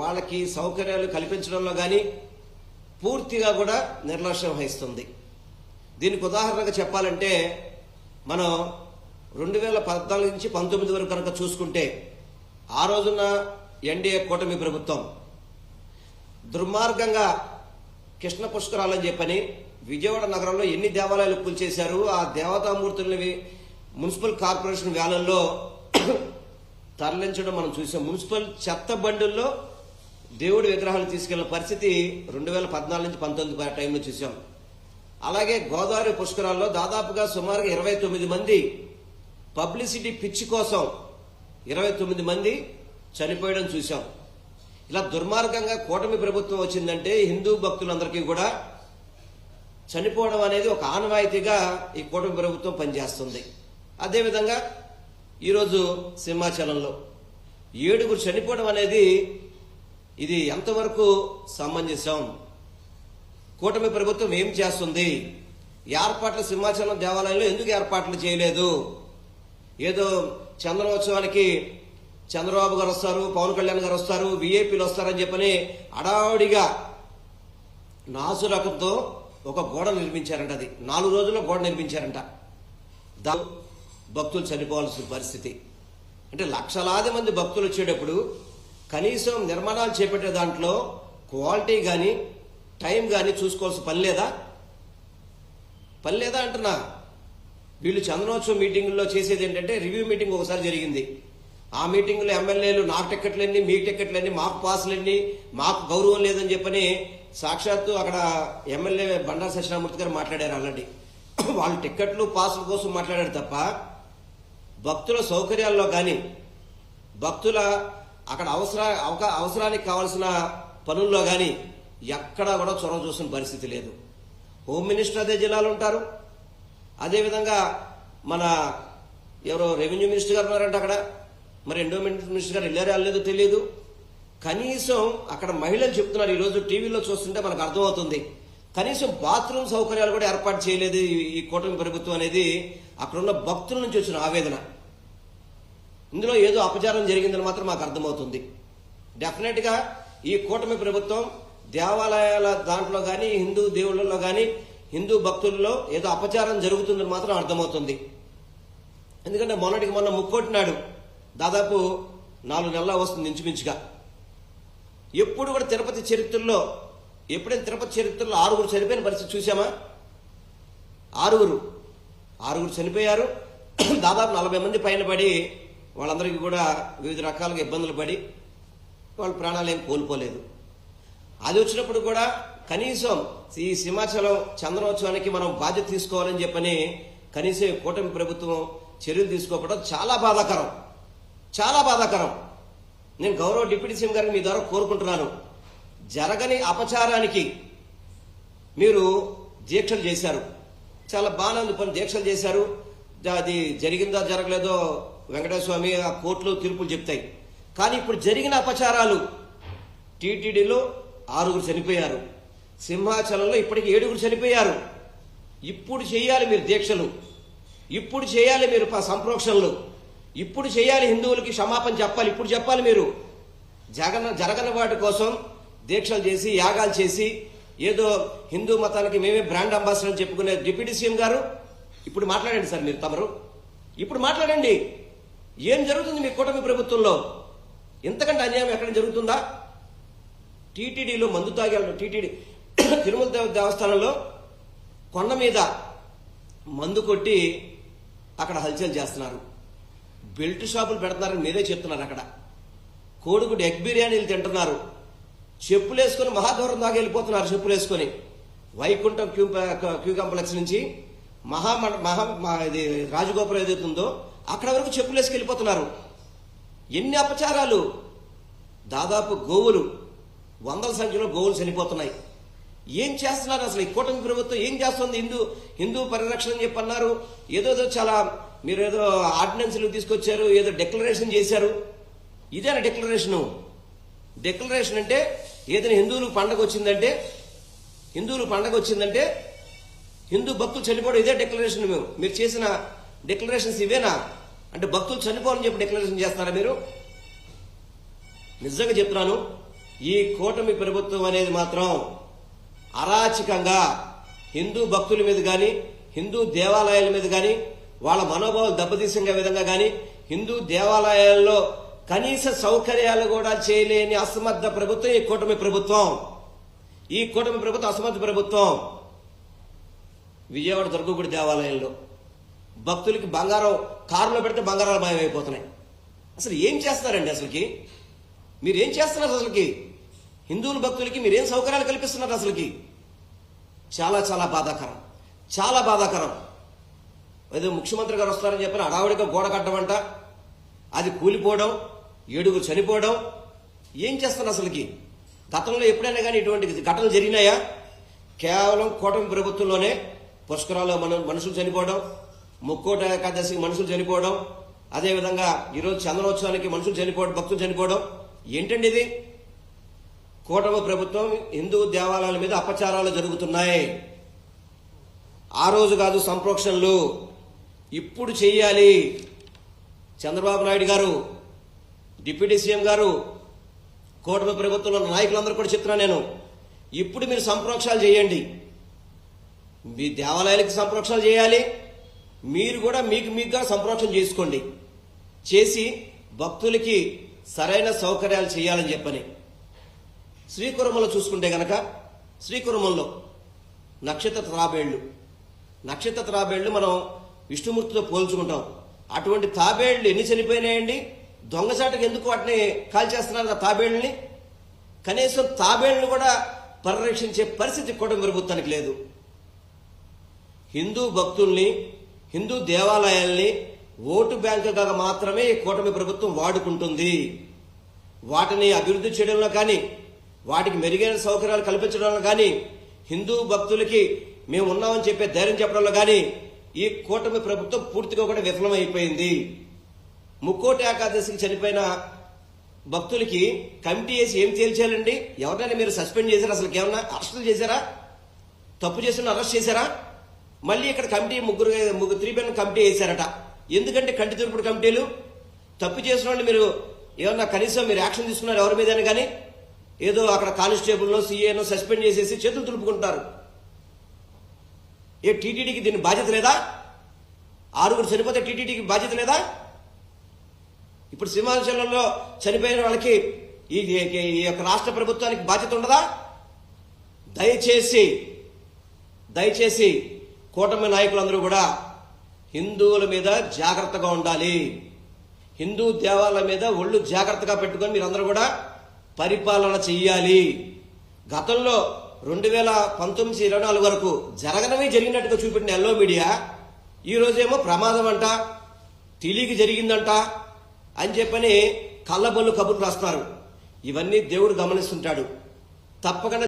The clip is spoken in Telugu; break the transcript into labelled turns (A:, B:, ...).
A: వాళ్ళకి సౌకర్యాలు కల్పించడంలో కానీ పూర్తిగా కూడా నిర్లక్ష్యం వహిస్తుంది. దీనికి ఉదాహరణగా చెప్పాలంటే మనం 2014 నుంచి 19 వరకు కనుక చూసుకుంటే ఆ రోజున ఎన్డీఏ కూటమి ప్రభుత్వం దుర్మార్గంగా కృష్ణ పుష్కరాలని చెప్పని విజయవాడ నగరంలో ఎన్ని దేవాలయాలు కూల్చేశారు. ఆ దేవతామూర్తులని మున్సిపల్ కార్పొరేషన్ వ్యాన్లలో తరలించడం మనం చూసాం. మున్సిపల్ చెత్త బండుల్లో దేవుడి విగ్రహాలు తీసుకెళ్లిన పరిస్థితి 2014 నుంచి 19 టైంలో చూసాం. అలాగే గోదావరి పుష్కరాల్లో దాదాపుగా సుమారుగా 29 మంది పబ్లిసిటీ పిచ్చి కోసం 29 మంది చనిపోయడం చూసాం. ఇలా దుర్మార్గంగా కూటమి ప్రభుత్వం వచ్చిందంటే హిందూ భక్తులందరికీ కూడా చనిపోవడం అనేది ఒక ఆనవాయితీగా ఈ కూటమి ప్రభుత్వం పనిచేస్తుంది. అదేవిధంగా ఈరోజు సింహాచలంలో 7 చనిపోవడం అనేది ఇది ఎంతవరకు సమంజసం? కూటమి ప్రభుత్వం ఏం చేస్తుంది? ఏర్పాట్లు సింహాచలం దేవాలయంలో ఎందుకు ఏర్పాట్లు చేయలేదు? ఏదో చంద్రోత్సవానికి చంద్రబాబు గారు వస్తారు, పవన్ కళ్యాణ్ గారు వస్తారు, విఐపీలు వస్తారని చెప్పని అడావుడిగా నాసురకంతో ఒక గోడ నిర్మించారంట. అది 4 రోజుల్లో గోడ నిర్మించారంట. భక్తులు చనిపోవాల్సిన పరిస్థితి. అంటే లక్షలాది మంది భక్తులు వచ్చేటప్పుడు కనీసం నిర్మాణాలు చేపట్టే దాంట్లో క్వాలిటీ కానీ టైం కానీ చూసుకోవాల్సిన పని లేదా అంటున్నా. వీళ్ళు చంద్రోత్సవం మీటింగుల్లో చేసేది ఏంటంటే రివ్యూ మీటింగ్ ఒకసారి జరిగింది. ఆ మీటింగ్లో ఎమ్మెల్యేలు నాకు టికెట్లన్నీ, మీకు టికెట్లన్నీ, మాకు పాసులన్నీ, మాకు గౌరవం లేదని చెప్పని సాక్షాత్తు అక్కడ ఎమ్మెల్యే బండారు సత్యనారాయణమూర్తి గారు మాట్లాడారు. ఆల్రెడీ వాళ్ళు టికెట్లు పాసుల కోసం మాట్లాడారు తప్ప భక్తుల సౌకర్యాల్లో కానీ భక్తుల అక్కడ అవసరానికి కావాల్సిన పనుల్లో కానీ ఎక్కడా కూడా చొరవ చూసిన పరిస్థితి లేదు. హోమ్ మినిస్టర్ అదే జిల్లాలో ఉంటారు. అదేవిధంగా మన ఎవరో రెవెన్యూ మినిస్టర్ గారు ఉన్నారంట అక్కడ. మరి ఎండోమెంట్ మినిస్టర్ గారు వెళ్ళారో వెళ్ళలేదో తెలియదు. కనీసం అక్కడ మహిళలు చెప్తున్నారు, ఈరోజు టీవీలో చూస్తుంటే మనకు అర్థమవుతుంది, కనీసం బాత్రూమ్ సౌకర్యాలు కూడా ఏర్పాటు చేయలేదు ఈ కూటమి ప్రభుత్వం అనేది అక్కడున్న భక్తుల నుంచి వచ్చిన ఆవేదన. ఇందులో ఏదో అపచారం జరిగిందని మాత్రం మాకు అర్థమవుతుంది. డెఫినెట్ గా ఈ కూటమి ప్రభుత్వం దేవాలయాల దాంట్లో కానీ హిందూ దేవుళ్ళలో కానీ హిందూ భక్తుల్లో ఏదో అపచారం జరుగుతుందని మాత్రం అర్థమవుతుంది. ఎందుకంటే మొన్నటికి మొన్న ముక్కోటి నాడు దాదాపు 4 నెలల వస్తుంది ఇంచుమించుగా. ఎప్పుడు కూడా తిరుపతి చరిత్రలో ఎప్పుడైనా తిరుపతి చరిత్రలో 6 చనిపోయిన పరిస్థితి చూసామా? 6 చనిపోయారు. దాదాపు 40 మంది పైన పడి వాళ్ళందరికీ కూడా వివిధ రకాలుగా ఇబ్బందులు పడి వాళ్ళ ప్రాణాలు ఏం కోల్పోలేదు. అది వచ్చినప్పుడు కూడా కనీసం ఈ సింహాచలం చంద్రోత్సవానికి మనం బాధ్యత తీసుకోవాలని చెప్పని కనీసం కూటమి ప్రభుత్వం చర్యలు తీసుకోకపోవడం చాలా బాధాకరం. నేను గౌరవ డిప్యూటీ సీఎం గారిని మీ ద్వారా కోరుకుంటున్నాను, జరగని అపచారానికి మీరు దీక్షలు చేశారు. చాలా బాగానే పని దీక్షలు చేశారు. అది జరిగిందా జరగలేదో వెంకటేశ్వర స్వామి ఆ కోర్టులో తీర్పులు చెప్తాయి. కానీ ఇప్పుడు జరిగిన అపచారాలు టీటీడీలో 6 చనిపోయారు, సింహాచలంలో ఇప్పటికి 7 చనిపోయారు. ఇప్పుడు చేయాలి మీరు దీక్షలు, ఇప్పుడు చేయాలి మీరు సంప్రోక్షణలు, ఇప్పుడు చేయాలి, హిందువులకి క్షమాపణ చెప్పాలి, ఇప్పుడు చెప్పాలి. మీరు జరగని వాటి కోసం దీక్షలు చేసి యాగాలు చేసి ఏదో హిందూ మతానికి మేమే బ్రాండ్ అంబాసిడర్ అని చెప్పుకునే డిప్యూటీ సీఎం గారు ఇప్పుడు మాట్లాడండి సార్. మీరు తమరు ఇప్పుడు మాట్లాడండి. ఏం జరుగుతుంది మీ కూటమి ప్రభుత్వంలో? ఇంతకంటే అన్యాయం ఎక్కడ జరుగుతుందా? టీటీడీలో మందు తాగారు. టీటీడీ తిరుమల దేవస్థానంలో కొండ మీద మందు కొట్టి అక్కడ హల్చల్ చేస్తున్నారు. బెల్ట్ షాపులు పెడుతున్నారని మీరే చెప్తున్నారు. అక్కడ కోడిగుడ్డు ఎగ్ బిర్యానీలు తింటున్నారు. చెప్పులు వేసుకుని మహాదూరం దాకా వెళ్ళిపోతున్నారు. చెప్పులు వేసుకొని వైకుంఠం క్యూ కాంప్లెక్స్ నుంచి ఇది రాజగోపురం ఏదైతుందో అక్కడ వరకు చెప్పులు వేసుకు వెళ్ళిపోతున్నారు. ఎన్ని అపచారాలు! దాదాపు గోవులు 100ల సంఖ్యలో గోవులు చనిపోతున్నాయి. ఏం చేస్తున్నారు అసలు ఈ కూటమి ప్రభుత్వం? ఏం చేస్తుంది? హిందూ పరిరక్షణ అని చెప్పి అన్నారు. ఏదో చాలా మీరు ఏదో ఆర్డినెన్స్లు తీసుకొచ్చారు, ఏదో డిక్లరేషన్ చేశారు. ఇదేనా డిక్లరేషన్ అంటే ఏదైనా హిందువులకు పండగ వచ్చిందంటే హిందూ భక్తులు చనిపోవడం ఇదే డిక్లరేషన్. మీరు చేసిన డిక్లరేషన్స్ ఇవేనా? అంటే భక్తులు చనిపోవాలని చెప్పి డిక్లరేషన్ చేస్తారా మీరు? నిజంగా చెప్తున్నాను, ఈ కూటమి ప్రభుత్వం అనేది మాత్రం అరాచకంగా హిందూ భక్తుల మీద గాని, హిందూ దేవాలయాల మీద గాని, వాళ్ళ మనోభావాలు దెబ్బతీసే విధంగా గాని, హిందూ దేవాలయాల్లో కనీస సౌకర్యాలు కూడా చేయలేని అసమర్థ ప్రభుత్వం ఈ కూటమి ప్రభుత్వం. ఈ కూటమి ప్రభుత్వం అసమర్థ ప్రభుత్వం. విజయవాడ దుర్గగుడి దేవాలయంలో భక్తులకి బంగారం కారులో పెడితే బంగారాలు మాయమైపోతున్నాయి. అసలు ఏం చేస్తున్నారండి? అసలుకి మీరేం చేస్తున్నారు? అసలుకి హిందువుల భక్తులకి మీరేం సౌకర్యాలు కల్పిస్తున్నారు? అసలుకి చాలా చాలా బాధాకరం, చాలా బాధాకరం. ఏదో ముఖ్యమంత్రి గారు వస్తారని చెప్పిన అడావుడిగా గోడ కట్టమంట, అది కూలిపోవడం, 7 చనిపోవడం. ఏం చేస్తున్నారు అసలుకి? గతంలో ఎప్పుడైనా కానీ ఇటువంటి ఘటనలు జరిగినాయా? కేవలం కూటమి ప్రభుత్వంలోనే పుష్కరాల్లో మనుషులు చనిపోవడం, ముక్కోట ఏకాదశికి మనుషులు చనిపోవడం, అదేవిధంగా ఈరోజు చంద్రోత్సవానికి మనుషులు చనిపోవడం, భక్తులు చనిపోవడం. ఏంటండి ఇది? కూటమి ప్రభుత్వం హిందూ దేవాలయాల మీద అపచారాలు జరుగుతున్నాయి. ఆ రోజు కాదు సంప్రోక్షణలు, ఇప్పుడు చెయ్యాలి. చంద్రబాబు నాయుడు గారు, డిప్యూటీ సీఎం గారు, కూటమి ప్రభుత్వంలో నాయకులందరూ కూడా చెప్తున్నా నేను, ఇప్పుడు మీరు సంప్రోక్షణలు చేయండి. మీ దేవాలయాలకి సంప్రోక్షణలు చేయాలి, మీరు కూడా మీకుగా సంప్రోక్షణ చేసుకోండి. చేసి భక్తులకి సరైన సౌకర్యాలు చేయాలని చెప్పని. శ్రీకురమంలో చూసుకుంటే గనక, శ్రీకురమంలో నక్షత్ర తాబేళ్లు మనం విష్ణుమూర్తితో పోల్చుకుంటాం. అటువంటి తాబేళ్లు ఎన్ని చనిపోయినాయండి? దొంగచాటుకు ఎందుకు వాటిని కాల్చేస్తున్నారు? ఆ తాబేళ్లని కనీసం తాబేళ్లను కూడా పరిరక్షించే పరిస్థితి కూటమి ప్రభుత్వానికి లేదు. హిందూ భక్తుల్ని, హిందూ దేవాలయాల్ని ఓటు బ్యాంకుగా మాత్రమే ఈ కూటమి ప్రభుత్వం వాడుకుంటుంది. వాటిని అభివృద్ధి చేయడంలో కానీ, వాటికి మెరుగైన సౌకర్యాలు కల్పించడంలో కానీ, హిందూ భక్తులకి మేము ఉన్నామని చెప్పే ధైర్యం చెప్పడంలో కానీ ఈ కూటమి ప్రభుత్వం పూర్తిగా కూడా విఫలమైపోయింది. ముక్కోటి ఏకాదశికి చనిపోయిన భక్తులకి కమిటీ వేసి ఏం తేల్చేయాలండి? ఎవరైనా మీరు సస్పెండ్ చేశారా? అసలు ఏమన్నా అరెస్టులు చేశారా? తప్పు చేసిన అరెస్ట్ చేశారా? మళ్ళీ ఇక్కడ కమిటీ ముగ్గురు 3 మెంబర్ కమిటీ వేశారట. ఎందుకంటే కంటి తురుపుడు కమిటీలు? తప్పు చేసిన వాళ్ళు మీరు ఏమన్నా కనీసం మీరు యాక్షన్ తీసుకున్నారు ఎవరి మీదైనా కానీ? ఏదో అక్కడ కానిస్టేబుల్లో, సీఏనో సస్పెండ్ చేసేసి చేతులు తులుపుకుంటారు. ఏ టీటీడీకి దీని బాధ్యత లేదా? 6 చనిపోతే టీటీడీకి బాధ్యత లేదా? ఇప్పుడు సింహాచలంలో చనిపోయిన వాళ్ళకి ఈ యొక్క రాష్ట్ర ప్రభుత్వానికి బాధ్యత ఉండదా? దయచేసి కూటమి నాయకులందరూ కూడా హిందువుల మీద జాగ్రత్తగా ఉండాలి. హిందూ దేవాలయాల మీద ఒళ్ళు జాగ్రత్తగా పెట్టుకొని మీరందరూ కూడా పరిపాలన చెయ్యాలి. గతంలో 2019-24 వరకు జరగనవి జరిగినట్టుగా చూపెట్టిన ఎల్లో మీడియా ఈ రోజేమో ప్రమాదం అంట, తెలియక జరిగిందంట అని చెప్పని కళ్ళబొల్లు కబుర్లు రాస్తున్నారు. ఇవన్నీ దేవుడు గమనిస్తుంటాడు. తప్పకుండా